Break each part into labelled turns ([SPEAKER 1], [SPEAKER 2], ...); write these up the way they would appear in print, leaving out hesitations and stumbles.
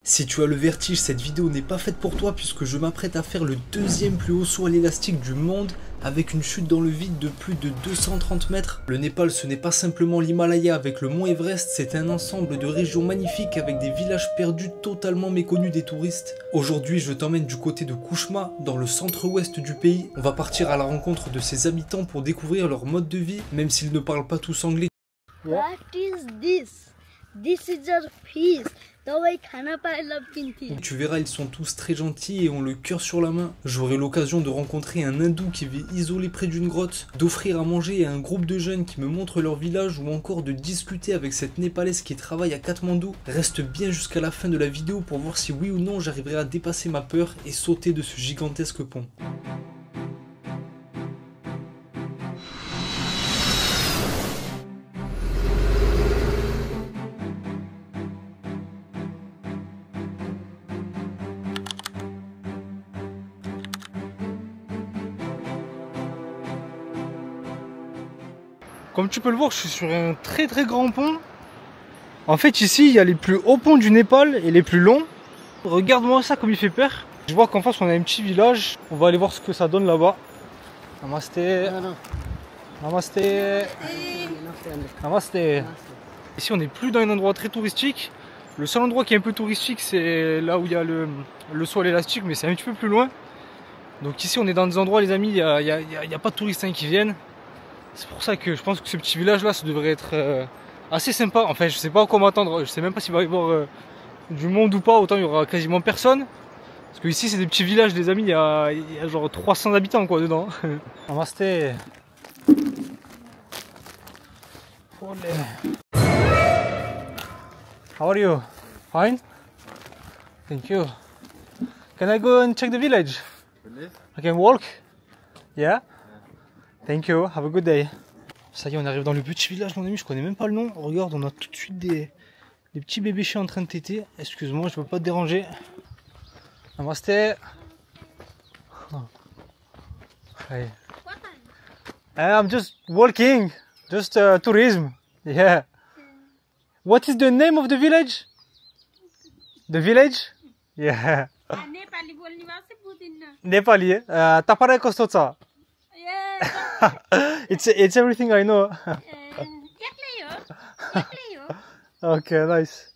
[SPEAKER 1] Si tu as le vertige, cette vidéo n'est pas faite pour toi puisque je m'apprête à faire le deuxième plus haut saut à l'élastique du monde avec une chute dans le vide de plus de 230 mètres. Le Népal, ce n'est pas simplement l'Himalaya avec le mont Everest, c'est un ensemble de régions magnifiques avec des villages perdus totalement méconnus des touristes. Aujourd'hui, je t'emmène du côté de Kuchma, dans le centre-ouest du pays. On va partir à la rencontre de ses habitants pour découvrir leur mode de vie, même s'ils ne parlent pas tous anglais.
[SPEAKER 2] What is this? This is a fish.
[SPEAKER 1] Tu verras, ils sont tous très gentils et ont le cœur sur la main. J'aurai l'occasion de rencontrer un hindou qui vit isolé près d'une grotte, d'offrir à manger à un groupe de jeunes qui me montrent leur village ou encore de discuter avec cette népalaise qui travaille à Katmandou. Reste bien jusqu'à la fin de la vidéo pour voir si oui ou non j'arriverai à dépasser ma peur et sauter de ce gigantesque pont.
[SPEAKER 3] Comme tu peux le voir, je suis sur un très grand pont. En fait, ici, il y a les plus hauts ponts du Népal et les plus longs. Regarde-moi ça comme il fait peur. Je vois qu'en face, on a un petit village. On va aller voir ce que ça donne là-bas. Namasté. Namasté. Namasté. Ici, on n'est plus dans un endroit très touristique. Le seul endroit qui est un peu touristique, c'est là où il y a le saut à l'élastique, mais c'est un petit peu plus loin. Donc ici, on est dans des endroits, les amis, il n'y a pas de touristes qui viennent. C'est pour ça que je pense que ce petit village là ça devrait être assez sympa. Enfin je sais pas à quoi m'attendre, je sais même pas s'il va y avoir du monde ou pas, autant il y aura quasiment personne. Parce que ici c'est des petits villages les amis, il y a genre 300 habitants quoi dedans. Namasté. How are you? Fine? Thank you. Can I go and check the village? I can walk? Yeah? Thank you, have a good day. Ça y est, on arrive dans le petit village, mon ami, je connais même pas le nom. Regarde, on a tout de suite des petits bébés chiens en train de téter. Excuse-moi, je veux pas te déranger. Namasté. Oh. Hey. I'm just walking, just tourism. Yeah. What is the name of the village? The village? Yeah. Nepali. Tapara Kostoca. It's everything I know. Okay, nice.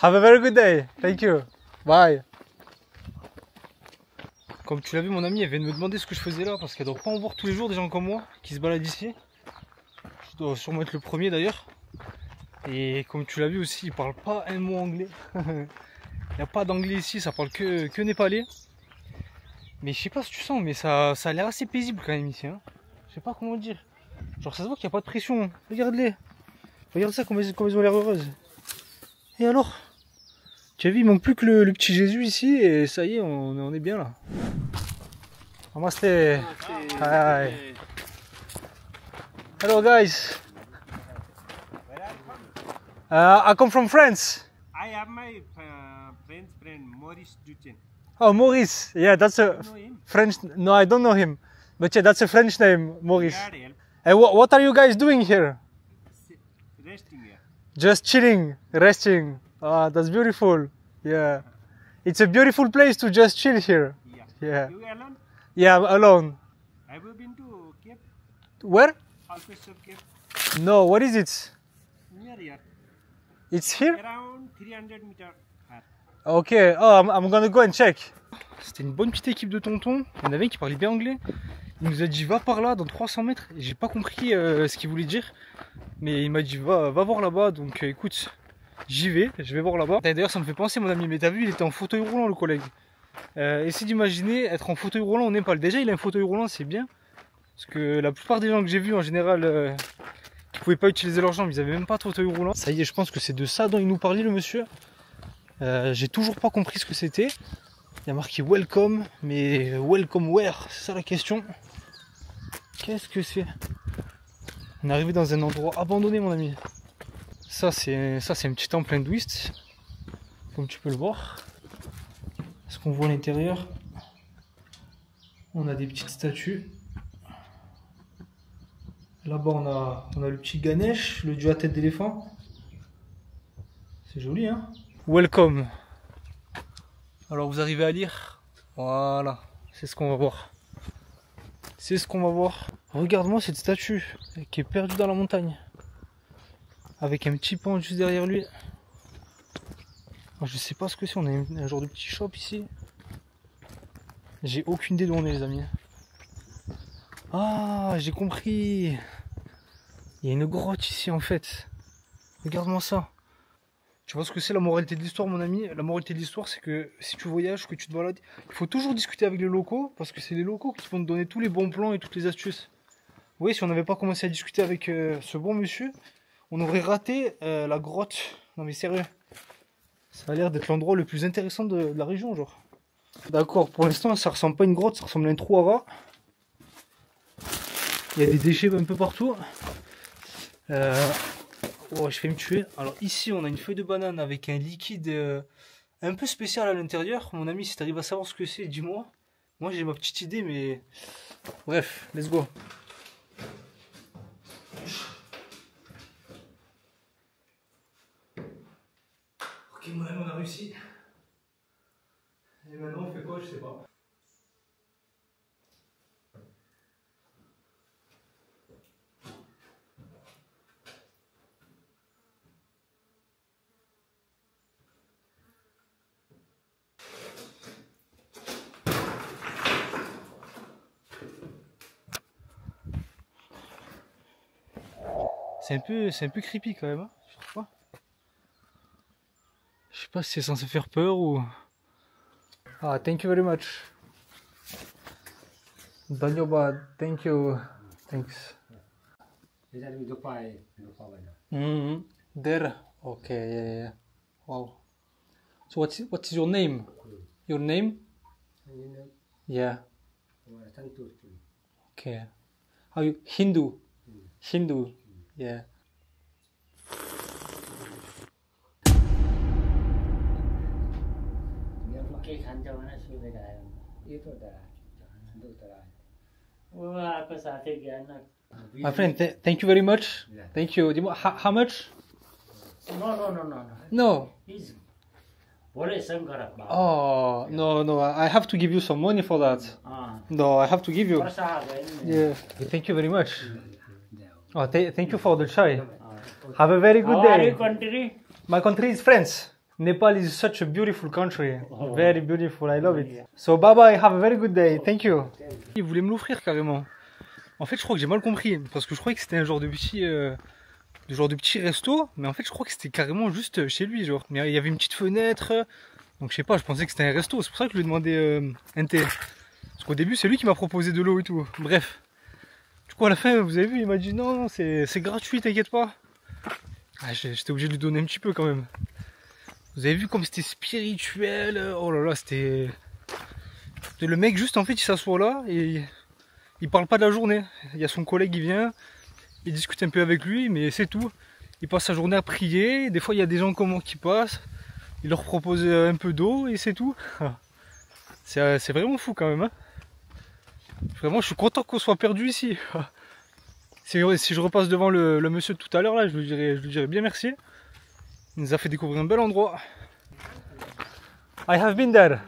[SPEAKER 3] Have a very good day. Thank you. Bye. Comme tu l'as vu, mon ami, elle vient de me demander ce que je faisais là parce qu'elle doit pas en voir tous les jours des gens comme moi qui se baladent ici. Je dois sûrement être le premier d'ailleurs. Et comme tu l'as vu aussi, il parle pas un mot anglais. Il n'y a pas d'anglais ici, ça parle que népalais. Mais je sais pas si tu sens, mais ça a l'air assez paisible quand même ici. Hein. Je sais pas comment dire. Genre ça se voit qu'il n'y a pas de pression. Regarde-les. Regarde ça comme ils ont l'air heureuses. Et alors? Tu as vu, il manque plus que le petit Jésus ici et ça y est, on est bien là. Namasté. Hi. Hello guys. I come from France.
[SPEAKER 4] I have my French friend Maurice Duchesne.
[SPEAKER 3] Oh, Maurice. Yeah, that's a
[SPEAKER 4] You know him?
[SPEAKER 3] French. No, I don't know him. But yeah, that's a French name, Maurice.
[SPEAKER 4] Bad help.
[SPEAKER 3] And what are you guys doing here?
[SPEAKER 4] Resting here.
[SPEAKER 3] Just chilling, resting. Ah, that's beautiful. Yeah. It's a beautiful place to just chill here.
[SPEAKER 4] Yeah.
[SPEAKER 3] Yeah.
[SPEAKER 4] You alone?
[SPEAKER 3] Yeah, I'm alone.
[SPEAKER 4] Have you been to Cape?
[SPEAKER 3] Where?
[SPEAKER 4] Alpestor Cape?
[SPEAKER 3] No, what is it?
[SPEAKER 4] Near here.
[SPEAKER 3] It's here?
[SPEAKER 4] Around 300 meters high.
[SPEAKER 3] Okay. Oh, I'm gonna go and check. C'était une bonne petite équipe de tontons. Il y en avait un qui parlait bien anglais. Il nous a dit va par là dans 300 mètres. Et j'ai pas compris ce qu'il voulait dire. Mais il m'a dit va voir là-bas. Donc écoute, j'y vais. Je vais voir là-bas. D'ailleurs, ça me fait penser, mon ami. Mais t'as vu, il était en fauteuil roulant, le collègue. Essaye d'imaginer être en fauteuil roulant au Népal. Déjà, il a un fauteuil roulant, c'est bien. Parce que la plupart des gens que j'ai vus en général qui pouvaient pas utiliser leurs jambes, ils avaient même pas de fauteuil roulant. Ça y est, je pense que c'est de ça dont il nous parlait, le monsieur. J'ai toujours pas compris ce que c'était. Il y a marqué welcome, mais welcome where? C'est ça la question. Qu'est-ce que c'est? On est arrivé dans un endroit abandonné, mon ami. Ça c'est un petit temple hindouiste, comme tu peux le voir. Ce qu'on voit à l'intérieur, on a des petites statues. Là-bas, on a le petit Ganesh, le dieu à tête d'éléphant. C'est joli, hein? Welcome. Alors vous arrivez à lire? Voilà, c'est ce qu'on va voir. C'est ce qu'on va voir. Regarde-moi cette statue qui est perdue dans la montagne. Avec un petit pont juste derrière lui. Je sais pas ce que c'est, on a un genre de petit shop ici. J'ai aucune idée d'où on est les amis. Ah, j'ai compris. Il y a une grotte ici en fait. Regarde-moi ça. Tu vois ce que c'est la moralité de l'histoire mon ami? La moralité de l'histoire c'est que si tu voyages, que tu te balades, il faut toujours discuter avec les locaux. Parce que c'est les locaux qui vont te donner tous les bons plans et toutes les astuces. Vous voyez, si on n'avait pas commencé à discuter avec ce bon monsieur, on aurait raté la grotte. Non mais sérieux. Ça a l'air d'être l'endroit le plus intéressant de la région genre. D'accord, pour l'instant ça ressemble pas à une grotte, ça ressemble à un trou à rats. Il y a des déchets un peu partout. Oh, je vais me tuer. Alors ici on a une feuille de banane avec un liquide un peu spécial à l'intérieur. Mon ami, si tu arrives à savoir ce que c'est, dis-moi. Moi j'ai ma petite idée mais... Bref, let's go. Ok, on a réussi. Et maintenant on fait quoi? Je sais pas. C'est un peu creepy quand même, hein, je trouve pas. Je sais pas si c'est censé faire peur ou... Ah, thank you very much. Danyoba, thank you. Thanks. There. Okay, yeah. Wow. So what's your name? Your name? Yeah. Okay. How you Hindu? Hindu. Yeah. My friend, thank you very much. Thank you. How much? No. Oh, no. I have to give you some money for that. No, I have to give you. Yeah. Thank you very much. Oh, thank you for the chai. Have a very good day.
[SPEAKER 5] How are your country?
[SPEAKER 3] My country is France. Nepal is such a beautiful country. Very beautiful, I love it. So bye bye, have a very good day. Thank you. Il voulait me l'offrir carrément. En fait, je crois que j'ai mal compris. Parce que je croyais que c'était un genre de petit resto. Mais en fait, je crois que c'était carrément juste chez lui. Genre. Mais il y avait une petite fenêtre. Donc je sais pas, je pensais que c'était un resto. C'est pour ça que je lui ai demandé un thé. Parce qu'au début, c'est lui qui m'a proposé de l'eau et tout. Bref. Du coup, à la fin, vous avez vu, il m'a dit non, c'est gratuit, t'inquiète pas. Ah, j'étais obligé de lui donner un petit peu quand même. Vous avez vu comme c'était spirituel. Oh là là, c'était... Le mec, juste en fait, il s'assoit là et il parle pas de la journée. Il y a son collègue, il vient, il discute un peu avec lui, mais c'est tout. Il passe sa journée à prier. Des fois, il y a des gens comme moi qui passent. Il leur propose un peu d'eau et c'est tout. C'est vraiment fou quand même. Hein. Vraiment, je suis content qu'on soit perdu ici. Si je repasse devant le monsieur de tout à l'heure, là, je lui dirai bien merci. Il nous a fait découvrir un bel endroit. I have been there.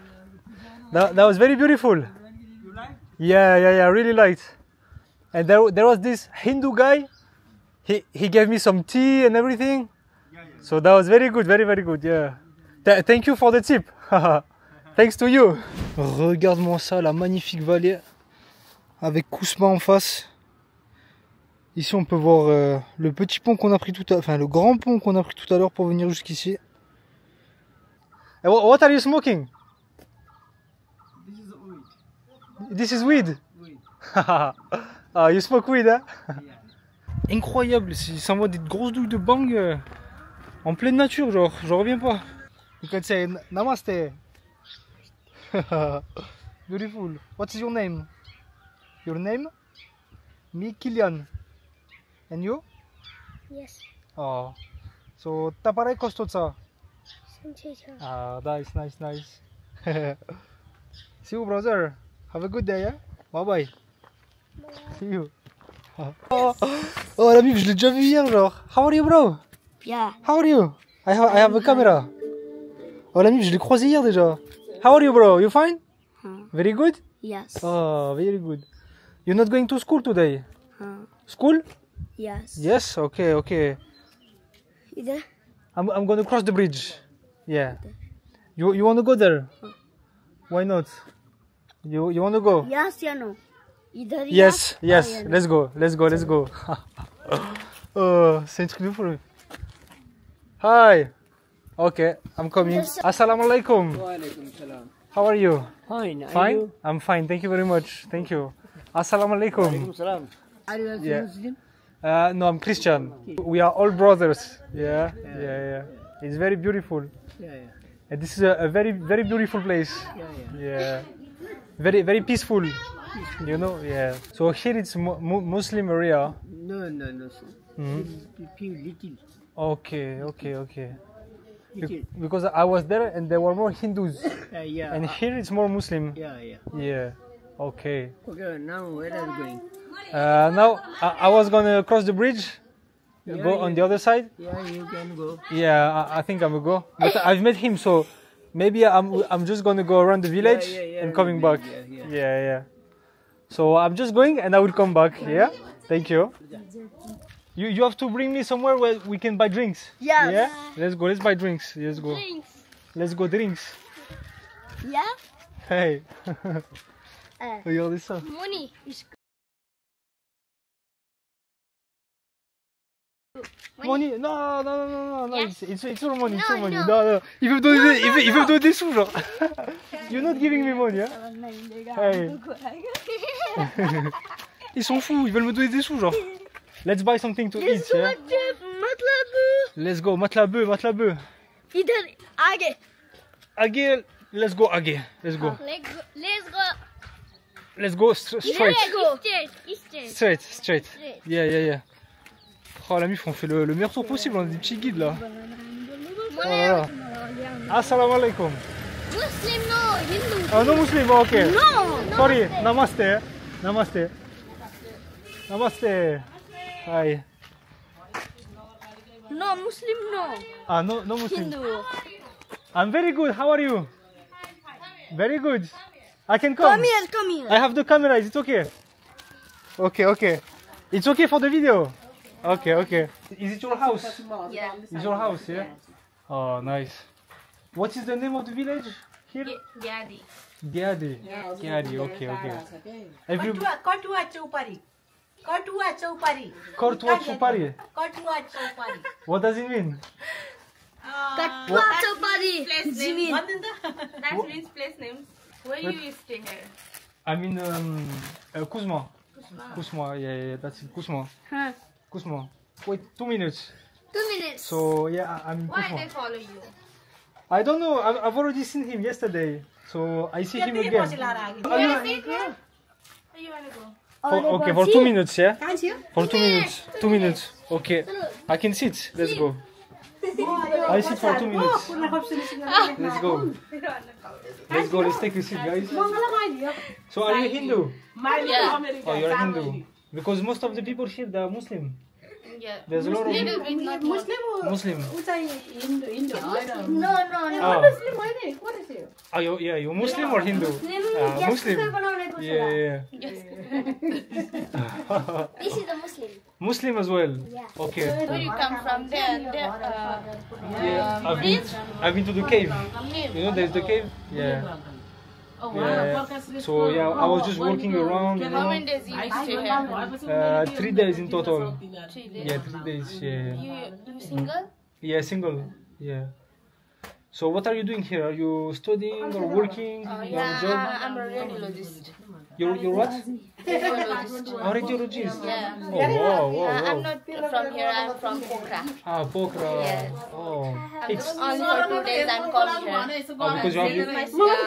[SPEAKER 3] That was very beautiful.
[SPEAKER 4] You like?
[SPEAKER 3] Yeah, I really liked. And there was this Hindu guy. He gave me some tea and everything.
[SPEAKER 4] Yeah.
[SPEAKER 3] So that was very good, very good. Yeah. Thank you for the tip. Thanks to you. Regarde-moi ça, la magnifique vallée avec Kousma en face. Ici on peut voir le petit pont qu'on a pris tout à l'heure, enfin le grand pont qu'on a pris tout à l'heure pour venir jusqu'ici. What are you smoking?
[SPEAKER 4] This is weed.
[SPEAKER 3] This is weed.
[SPEAKER 4] Weed.
[SPEAKER 3] You smoke weed, hein?
[SPEAKER 4] Yeah.
[SPEAKER 3] Incroyable, il s'envoie des grosses douilles de bang en pleine nature, genre, j'en reviens pas. You can say namaste. Beautiful. What is your name? Your name? Me, Kilian. And you?
[SPEAKER 2] Yes.
[SPEAKER 3] Oh. So, taparay kostoca.
[SPEAKER 2] Sanchecha.
[SPEAKER 3] Ah, nice. See you, brother. Have a good day, yeah? Bye bye. See you. Oh, la bif, je l'ai déjà vu hier, genre. How are you, bro?
[SPEAKER 2] Yeah.
[SPEAKER 3] How are you? I have a camera. Oh, la mif, je l'ai croisé hier déjà. How are you, bro? You fine?
[SPEAKER 2] Huh.
[SPEAKER 3] Very good?
[SPEAKER 2] Yes.
[SPEAKER 3] Oh, very good. You're not going to school today?
[SPEAKER 2] Huh.
[SPEAKER 3] School?
[SPEAKER 2] Yes.
[SPEAKER 3] Yes, okay, okay.
[SPEAKER 2] Either.
[SPEAKER 3] I'm going to cross the bridge. Yeah. You want to go there? Why not? You want to go?
[SPEAKER 2] Yes या no? Either
[SPEAKER 3] Yes, yes.
[SPEAKER 2] or no?
[SPEAKER 3] Let's go. Let's go. Let's go. Oh, c'est un truc de fou. lui. Hi. Okay, I'm coming. Assalamu alaikum. How are you?
[SPEAKER 5] Fine.
[SPEAKER 3] Fine? I'm fine. Thank you very much. Thank you. Assalamu alaikum.
[SPEAKER 5] Salam. Are you also
[SPEAKER 3] Yeah.
[SPEAKER 5] Muslim?
[SPEAKER 3] No, I'm Christian. We are all brothers. Yeah, yeah. It's very beautiful.
[SPEAKER 5] Yeah.
[SPEAKER 3] And this is a very, very beautiful place. Yeah. Very, very peaceful. You know, yeah. So here it's Muslim area.
[SPEAKER 5] No. Sir. Few little.
[SPEAKER 3] Okay.
[SPEAKER 5] Little.
[SPEAKER 3] Because I was there and there were more Hindus.
[SPEAKER 5] Yeah.
[SPEAKER 3] And here it's more Muslim.
[SPEAKER 5] Yeah.
[SPEAKER 3] Yeah. Okay.
[SPEAKER 5] Okay. Now where are you going?
[SPEAKER 3] Now I was gonna cross the bridge, go on the other side.
[SPEAKER 5] Yeah, you can go.
[SPEAKER 3] Yeah, I think I'm gonna go. But I've met him, so maybe I'm just gonna go around the village
[SPEAKER 5] Yeah,
[SPEAKER 3] and coming back.
[SPEAKER 5] yeah.
[SPEAKER 3] Yeah. So I'm just going and I will come back. Yeah. Thank you. You have to bring me somewhere where we can buy drinks.
[SPEAKER 2] Yes.
[SPEAKER 3] Yeah. Let's go. Let's buy drinks. Let's go.
[SPEAKER 2] Drinks.
[SPEAKER 3] Let's go drinks.
[SPEAKER 2] Yeah.
[SPEAKER 3] Hey. Regardez ça.
[SPEAKER 2] Money.
[SPEAKER 3] Money. Non.
[SPEAKER 2] Yes.
[SPEAKER 3] It's all money. It's
[SPEAKER 2] No,
[SPEAKER 3] all money.
[SPEAKER 2] no.
[SPEAKER 3] Non. Il veut me donner, il veut me donner des sous, genre. You're not giving me money, hein. Hey. Ils sont fous. Ils veulent me donner des sous, genre. Let's buy something to eat, yeah. Let's go. Matlabeu.
[SPEAKER 2] इधर आगे.
[SPEAKER 3] Agil. Let's go, Agil. Let's go.
[SPEAKER 2] Let's go.
[SPEAKER 3] Straight.
[SPEAKER 2] Straight.
[SPEAKER 3] Straight. Yeah. Oh, la mif, on fait le meilleur tour possible. On a des petits guides là. Oh là là. Assalamu alaikum.
[SPEAKER 2] Muslim no, Hindu.
[SPEAKER 3] Ah, no Muslim, ok.
[SPEAKER 2] No.
[SPEAKER 3] Sorry. Namaste. Hi.
[SPEAKER 2] No, Muslim no.
[SPEAKER 3] Ah, no Muslim.
[SPEAKER 2] Hindu.
[SPEAKER 3] I'm very good. How are you? Very good. I can come.
[SPEAKER 2] Come here.
[SPEAKER 3] I have the camera. Is it okay? Okay. It's okay for the video. Okay. Is it your house?
[SPEAKER 2] Yeah.
[SPEAKER 3] It's your house, yeah? Oh, nice. What is the name of the village here? Gyadi. Okay. Every
[SPEAKER 6] Kotua Chupari.
[SPEAKER 3] Kortwa Chupari. What does it mean?
[SPEAKER 2] Katwa chapari. Jimmy.
[SPEAKER 6] That means place names. Where you staying here?
[SPEAKER 3] I'm in Kuzma. Yeah, that's it. Kuzma.
[SPEAKER 2] Huh.
[SPEAKER 3] Kuzma. Wait, 2 minutes.
[SPEAKER 2] 2 minutes.
[SPEAKER 3] So yeah, I'm in
[SPEAKER 6] Why
[SPEAKER 3] Kuzma.
[SPEAKER 6] they follow you?
[SPEAKER 3] I don't know. I've already seen him yesterday, so I see him again.
[SPEAKER 6] Where you wanna go?
[SPEAKER 3] Okay, for 2 minutes, yeah. For 2 minutes. 2 minutes. Okay, I can sit. Let's go. I sit for 2 minutes. Let's go. Let's take a seat, guys. So are you Hindu?
[SPEAKER 6] Yeah.
[SPEAKER 3] Oh, you're a Hindu. Because most of the people here, they are Muslim.
[SPEAKER 6] Yeah.
[SPEAKER 3] There's a lot of
[SPEAKER 6] Little bit not Muslim.
[SPEAKER 3] Muslim.
[SPEAKER 2] No.
[SPEAKER 3] Oh. Oh, you Muslim or Hindu? Muslim. Yeah.
[SPEAKER 2] This is the Muslim.
[SPEAKER 3] Muslim as well.
[SPEAKER 2] Yeah.
[SPEAKER 3] Okay.
[SPEAKER 6] Where you come from? There.
[SPEAKER 3] Yeah, I've been to the cave. You know, there's the cave. Yeah. So yeah, I was just walking around. You
[SPEAKER 6] How
[SPEAKER 3] know,
[SPEAKER 6] many days you stay here?
[SPEAKER 3] 3 days in total.
[SPEAKER 6] 3 days.
[SPEAKER 3] Yeah, 3 days. Yeah.
[SPEAKER 6] You single?
[SPEAKER 3] Yeah, single. Yeah. So what are you doing here? Are you studying or working? You have a job?
[SPEAKER 6] I'm a radiologist.
[SPEAKER 3] You're what?
[SPEAKER 6] Radiologist.
[SPEAKER 3] A radiologist.
[SPEAKER 6] Yeah.
[SPEAKER 3] Oh, wow.
[SPEAKER 6] I'm not from here. I'm from Pokhara.
[SPEAKER 3] Ah, Pokhara.
[SPEAKER 6] Yes.
[SPEAKER 3] Oh.
[SPEAKER 6] Only for 2 days I'm coming here.
[SPEAKER 3] Oh, because you have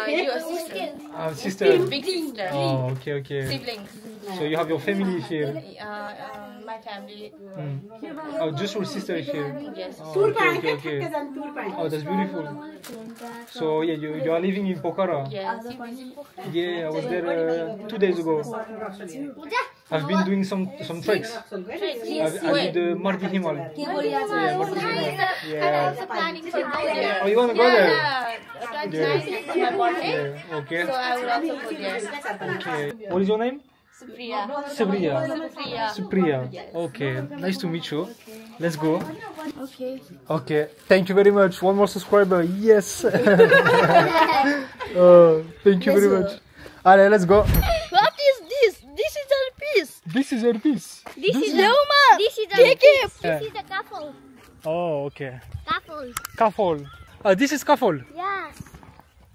[SPEAKER 6] Your sister.
[SPEAKER 3] sister.
[SPEAKER 6] Big sister.
[SPEAKER 3] Oh, okay.
[SPEAKER 6] Siblings.
[SPEAKER 3] So you have your family here.
[SPEAKER 6] My family.
[SPEAKER 3] Oh, just your sister here.
[SPEAKER 6] Yes.
[SPEAKER 3] Oh, okay. Oh, that's beautiful. So yeah, you are living in Pokhara.
[SPEAKER 6] Yes.
[SPEAKER 3] Yeah, I was there 2 days ago. I've been doing some treks. I did Mardi Himal. Yeah, Mardi Himal.
[SPEAKER 6] I'm also planning to go there.
[SPEAKER 3] Oh, you wanna go there?
[SPEAKER 6] Yeah. It was nice for my birthday.
[SPEAKER 3] Yeah, okay.
[SPEAKER 6] So I will also put there.
[SPEAKER 3] Okay. What is your name?
[SPEAKER 6] Supriya.
[SPEAKER 3] Sabriya.
[SPEAKER 6] Supriya.
[SPEAKER 3] Supriya. Okay. Nice to meet you. Let's go.
[SPEAKER 2] Okay.
[SPEAKER 3] Okay. Thank you very much. One more subscriber. Yes. Thank you very much. Allez, let's go.
[SPEAKER 2] What is this? This is a piece.
[SPEAKER 3] This is your piece.
[SPEAKER 2] This is Leuma. This is a piece.
[SPEAKER 3] Yeah.
[SPEAKER 2] This is a couple.
[SPEAKER 3] Oh, okay.
[SPEAKER 2] Couple.
[SPEAKER 3] Kafol. This is kafol.
[SPEAKER 2] Yes.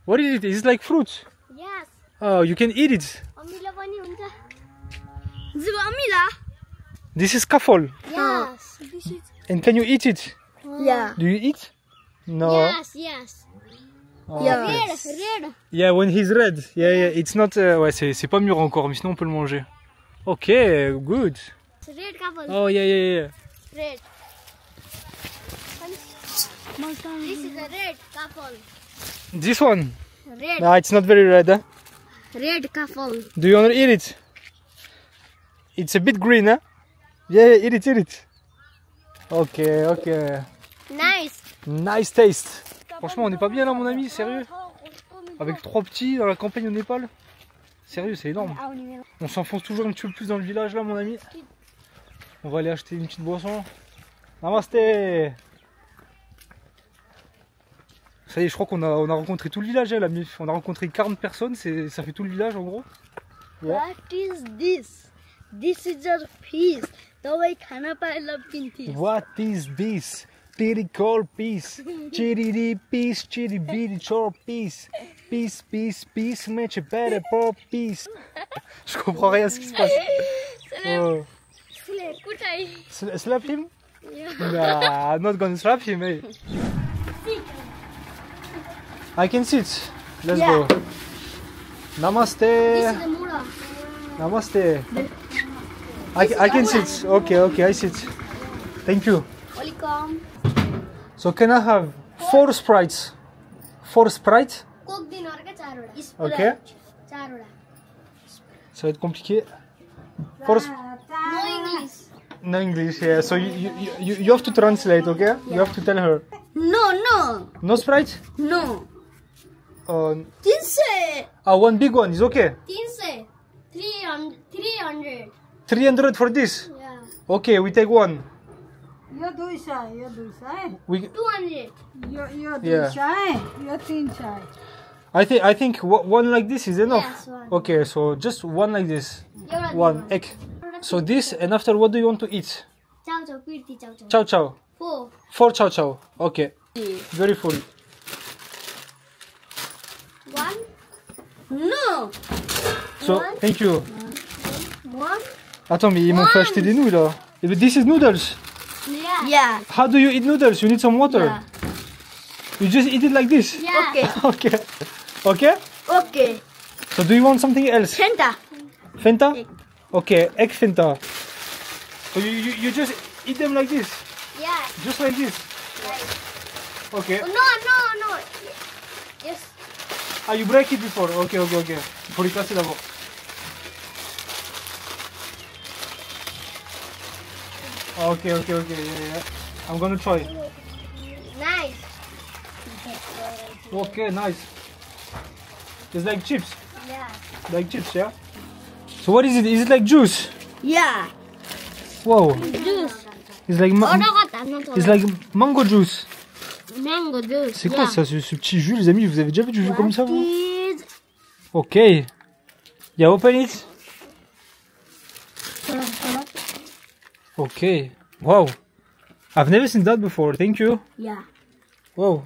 [SPEAKER 3] What is it? Is it like fruit?
[SPEAKER 2] Yes.
[SPEAKER 3] Oh, you can eat it.
[SPEAKER 2] Amila pani huncha. Amila.
[SPEAKER 3] This is kafol.
[SPEAKER 2] Yes. This is.
[SPEAKER 3] And can you eat it?
[SPEAKER 2] Yeah.
[SPEAKER 3] Do you eat? No.
[SPEAKER 2] Yes. Yes.
[SPEAKER 3] Oh,
[SPEAKER 2] Yeah.
[SPEAKER 3] okay.
[SPEAKER 2] Red.
[SPEAKER 3] Yeah, when he's red. Yeah, yeah. It's not. Ouais, c'est pas mûr encore, mais sinon on peut le manger. Ok, good.
[SPEAKER 2] Red couple.
[SPEAKER 3] Oh, yeah, yeah, yeah.
[SPEAKER 2] Red. This is a red couple.
[SPEAKER 3] This one.
[SPEAKER 2] Red.
[SPEAKER 3] No, it's not very red. Huh?
[SPEAKER 2] Red couple.
[SPEAKER 3] Do you want to eat it? It's a bit green, huh? Yeah, yeah, eat it, eat it. Okay, okay.
[SPEAKER 2] Nice.
[SPEAKER 3] Nice taste. Franchement, on n'est pas bien là, mon ami, sérieux? Avec 3 petits dans la campagne au Népal. Sérieux, c'est énorme. On s'enfonce toujours un petit peu plus dans le village là, mon ami. On va aller acheter une petite boisson. Namasté. Ça y est, je crois qu'on a rencontré tout le village, hein, la MIF. On a rencontré 40 personnes, ça fait tout le village en gros. Yeah.
[SPEAKER 2] What is this? This is a piece. तपाईँ खाना पाएला पिन्थ्यो.
[SPEAKER 3] What is this? Tiri call piece. Chiri piece, chiri biri chor piece. Piece, piece, piece, match a better pop piece. Je comprends rien à ce qui se passe. Oh. Slap him? Nah, I'm not gonna slap him, hey. I can sit. Let's go. Namaste. Namaste. I can sit. Okay, okay, I sit. Thank you.
[SPEAKER 2] Welcome.
[SPEAKER 3] So can I have 4 sprites? 4 sprites?
[SPEAKER 2] Coke दिनुहरुका 4 वटा.
[SPEAKER 3] Okay.
[SPEAKER 2] 4 वटा.
[SPEAKER 3] Ça va être compliqué. 4
[SPEAKER 2] No English.
[SPEAKER 3] No English, yeah. So you have to translate, okay? You have to tell her.
[SPEAKER 2] No.
[SPEAKER 3] No sprite?
[SPEAKER 2] No.
[SPEAKER 3] 300.
[SPEAKER 2] 300.
[SPEAKER 3] One big one is okay.
[SPEAKER 2] 300. 300.
[SPEAKER 3] 300 for this?
[SPEAKER 2] Yeah.
[SPEAKER 3] Okay, we take one.
[SPEAKER 7] Yo 200
[SPEAKER 3] We
[SPEAKER 2] 200.
[SPEAKER 7] Yo
[SPEAKER 3] Yeah.
[SPEAKER 7] 200 yo 300
[SPEAKER 3] I think one like this is enough.
[SPEAKER 2] Yes, one.
[SPEAKER 3] Okay, so just one like this.
[SPEAKER 2] एउटा
[SPEAKER 3] One egg. So this, and after what do you want to eat?
[SPEAKER 2] चाउ चाउ पिर्ती चाउ चाउ.
[SPEAKER 3] Chow chow.
[SPEAKER 2] 4.
[SPEAKER 3] 4 chow chow. Okay. Very full.
[SPEAKER 2] 1. No.
[SPEAKER 3] So
[SPEAKER 2] One.
[SPEAKER 3] thank you.
[SPEAKER 2] 1.
[SPEAKER 3] Attends, mais ils m'ont fait acheter des nouilles là. But this is noodles.
[SPEAKER 2] Yeah.
[SPEAKER 3] How do you eat noodles? You need some water.
[SPEAKER 2] Yeah.
[SPEAKER 3] You just eat it like this.
[SPEAKER 2] Yeah. Okay.
[SPEAKER 3] Okay. Okay.
[SPEAKER 2] Okay.
[SPEAKER 3] So do you want something else?
[SPEAKER 2] Fanta.
[SPEAKER 3] Fanta?
[SPEAKER 2] Egg.
[SPEAKER 3] Okay, egg Fanta. So you just eat them like this?
[SPEAKER 2] Yeah.
[SPEAKER 3] Just like this?
[SPEAKER 2] Right.
[SPEAKER 3] Okay.
[SPEAKER 2] No. Yes.
[SPEAKER 3] Ah, you break it before? Okay. Il faut les casser d'abord. Okay. Yeah. I'm gonna try.
[SPEAKER 2] Nice.
[SPEAKER 3] Okay, nice. It's like chips.
[SPEAKER 2] Yeah.
[SPEAKER 3] Like chips, yeah? So what is it? Is it like juice?
[SPEAKER 2] Yeah.
[SPEAKER 3] Whoa.
[SPEAKER 2] Juice.
[SPEAKER 3] It's like it's like mango juice.
[SPEAKER 2] Mango juice.
[SPEAKER 3] C'est quoi ça, ce petit jus, les amis? Vous avez déjà vu du jus comme ça, vous?
[SPEAKER 2] Is
[SPEAKER 3] Ok. Yeah, open it. Okay. Wow. I've never seen that before. Thank you.
[SPEAKER 2] yeah.
[SPEAKER 3] Wow.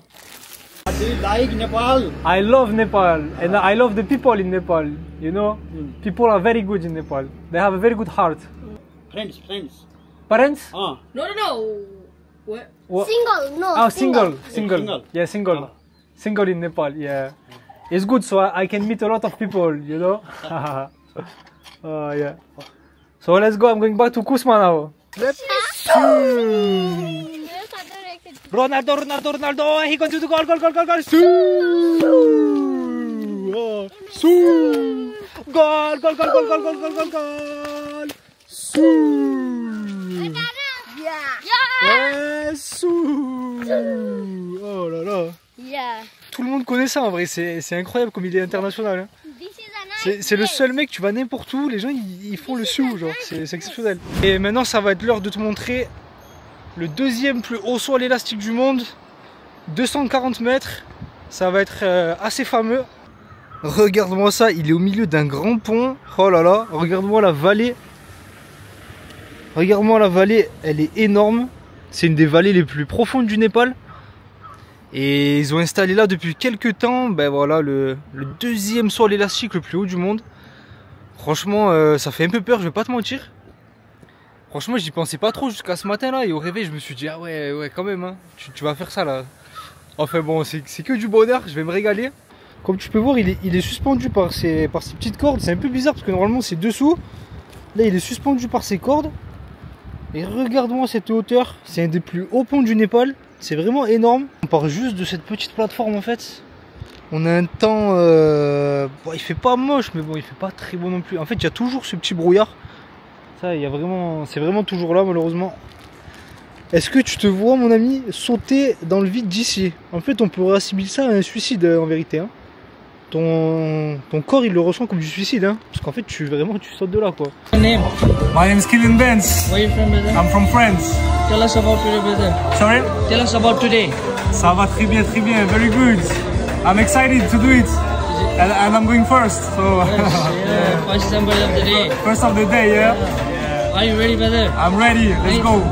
[SPEAKER 5] Like Nepal.
[SPEAKER 3] I love Nepal and I love the people in Nepal. You know, people are very good in Nepal. They have a very good heart.
[SPEAKER 5] Friends.
[SPEAKER 3] Parents?
[SPEAKER 5] Ah.
[SPEAKER 3] What?
[SPEAKER 2] Single. No.
[SPEAKER 3] Oh, single.
[SPEAKER 5] Single.
[SPEAKER 3] Yeah, single. Single in Nepal. Yeah, it's good. So I can meet a lot of people. You know. Yeah. So let's go. I'm going back to Kusma now. Let's. Ronaldo. He going to do goal. Goal.
[SPEAKER 2] Yeah.
[SPEAKER 3] Oh là là.
[SPEAKER 2] Yeah.
[SPEAKER 3] Tout le monde connaît ça en vrai, c'est incroyable comme il est international. Hein.
[SPEAKER 2] This is a nice
[SPEAKER 3] C'est le
[SPEAKER 2] place.
[SPEAKER 3] seul mec, tu vas n'importe où, les gens ils font le sou, genre, c'est exceptionnel. Et maintenant ça va être l'heure de te montrer le deuxième plus haut saut à l'élastique du monde, 240 mètres, ça va être assez fameux. Regarde-moi ça, il est au milieu d'un grand pont, oh là là, regarde-moi la vallée. Regarde-moi la vallée, elle est énorme, c'est une des vallées les plus profondes du Népal. Et ils ont installé là depuis quelques temps, ben voilà, le deuxième saut à l'élastique le plus haut du monde. Franchement, ça fait un peu peur, je vais pas te mentir. Franchement, j'y pensais pas trop jusqu'à ce matin là, et au réveil, je me suis dit, ah ouais, quand même, hein, tu vas faire ça là. Enfin bon, c'est que du bonheur, je vais me régaler. Comme tu peux voir, il est suspendu par ces petites cordes, c'est un peu bizarre parce que normalement c'est dessous. Là, il est suspendu par ces cordes. Et regarde-moi cette hauteur, c'est un des plus hauts ponts du Népal. C'est vraiment énorme. On part juste de cette petite plateforme en fait. On a un temps... bon, il fait pas moche, mais bon, il fait pas très beau non plus. En fait, il y a toujours ce petit brouillard. Ça, il y a vraiment... C'est vraiment toujours là, malheureusement. Est-ce que tu te vois, mon ami, sauter dans le vide d'ici? En fait, on pourrait assimiler ça à un suicide, en vérité. Hein. Ton corps, il le ressent comme du suicide. Hein. Parce qu'en fait, tu sautes de là, quoi.
[SPEAKER 5] Name?
[SPEAKER 4] My name is Kylian Benz.
[SPEAKER 5] Where are you from, brother?
[SPEAKER 4] I'm from France.
[SPEAKER 5] Tell us about today, brother.
[SPEAKER 4] Sorry?
[SPEAKER 5] Tell us about today.
[SPEAKER 4] Ça va très bien, very good. I'm excited to do it. And I'm going first, so...
[SPEAKER 5] Yeah, first assembly of the day.
[SPEAKER 4] First of the day, yeah?
[SPEAKER 5] Are you ready, brother?
[SPEAKER 4] I'm ready, let's go.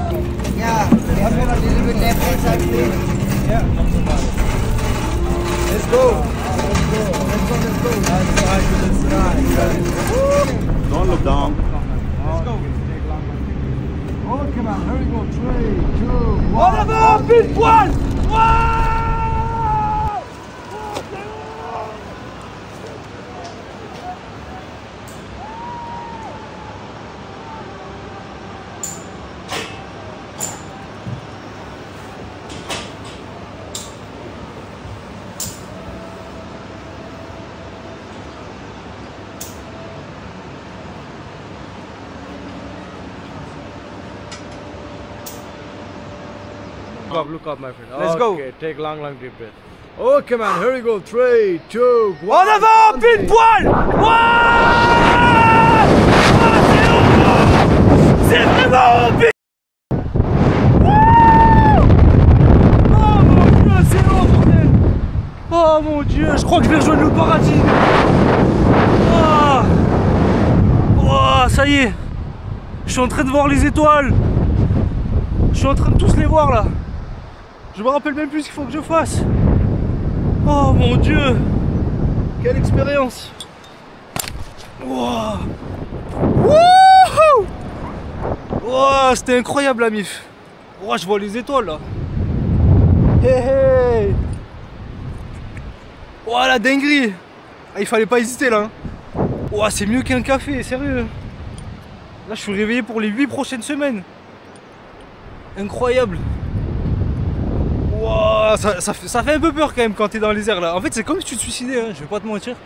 [SPEAKER 8] Don't look down.
[SPEAKER 4] En avant, pile poil!
[SPEAKER 8] Look up, my friend.
[SPEAKER 4] Let's go.
[SPEAKER 8] Okay, take long deep breath. Okay, man, here we go. 3, 2, 1.
[SPEAKER 4] En avant, pile poil! C'est vraiment pile! Oh mon dieu, c'est long, bordel! Oh mon dieu, je crois que je vais rejoindre le paradis! Oh, ça y est! Je suis en train de voir les étoiles! Je suis en train de tous les voir là! Je me rappelle même plus ce qu'il faut que je fasse. Oh mon dieu. Quelle expérience. Wow. Wouhou. Wow, c'était incroyable la mif. Oh, je vois les étoiles là. Hey, hey. Oh la dinguerie. Ah, il fallait pas hésiter là. Oh, c'est mieux qu'un café, sérieux. Là je suis réveillé pour les 8 prochaines semaines. Incroyable. Wow, ça fait un peu peur quand même quand t'es dans les airs là. En fait c'est comme si tu te suicidais, hein, je vais pas te mentir.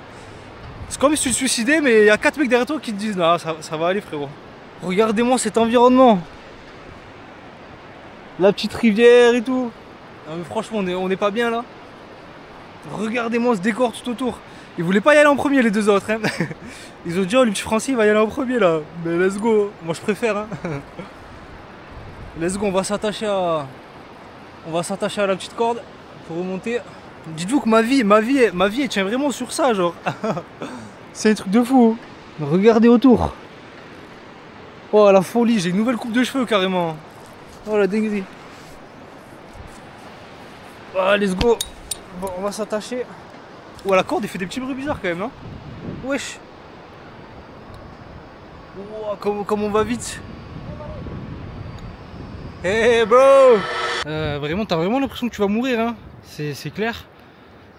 [SPEAKER 4] C'est comme si tu te suicidais mais il y a 4 mecs derrière toi qui te disent non ça va aller frérot. Regardez-moi cet environnement. La petite rivière et tout. Non, mais franchement on est pas bien là. Regardez-moi ce décor tout autour. Ils voulaient pas y aller en premier les deux autres hein. Ils ont dit oh le petit Français il va y aller en premier là. Mais let's go, moi je préfère hein. Let's go, on va s'attacher à la petite corde pour remonter. Dites-vous que ma vie elle tient vraiment sur ça genre. C'est un truc de fou. Regardez autour. Oh la folie, j'ai une nouvelle coupe de cheveux carrément. Oh la dinguerie. Oh, let's go. Bon, on va s'attacher. Oh la corde elle fait des petits bruits bizarres quand même hein. Wesh. Oh, comme on va vite. Hey bro. Vraiment, t'as vraiment l'impression que tu vas mourir, hein. C'est clair.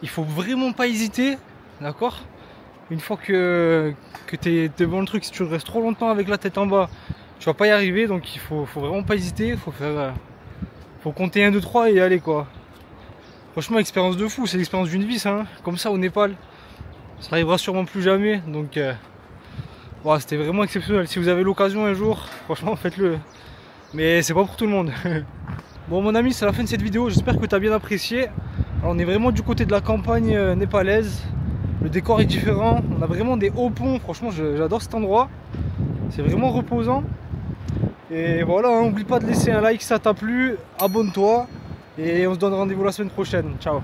[SPEAKER 4] Il faut vraiment pas hésiter, d'accord. Une fois que t'es devant le truc, si tu restes trop longtemps avec la tête en bas, tu vas pas y arriver. Donc il faut vraiment pas hésiter. Faut compter 1, 2, 3 et y aller quoi. Franchement, expérience de fou, c'est l'expérience d'une vie, ça. Hein. Comme ça au Népal, ça arrivera sûrement plus jamais. Donc, ouais, c'était vraiment exceptionnel. Si vous avez l'occasion un jour, franchement, faites-le. Mais c'est pas pour tout le monde. Bon mon ami, c'est la fin de cette vidéo, j'espère que tu as bien apprécié.
[SPEAKER 3] Alors, on est vraiment du côté de la campagne népalaise. Le décor est différent. On a vraiment des hauts ponts. Franchement, j'adore cet endroit. C'est vraiment reposant. Et voilà, hein, n'oublie pas de laisser un like si ça t'a plu. Abonne-toi. Et on se donne rendez-vous la semaine prochaine. Ciao.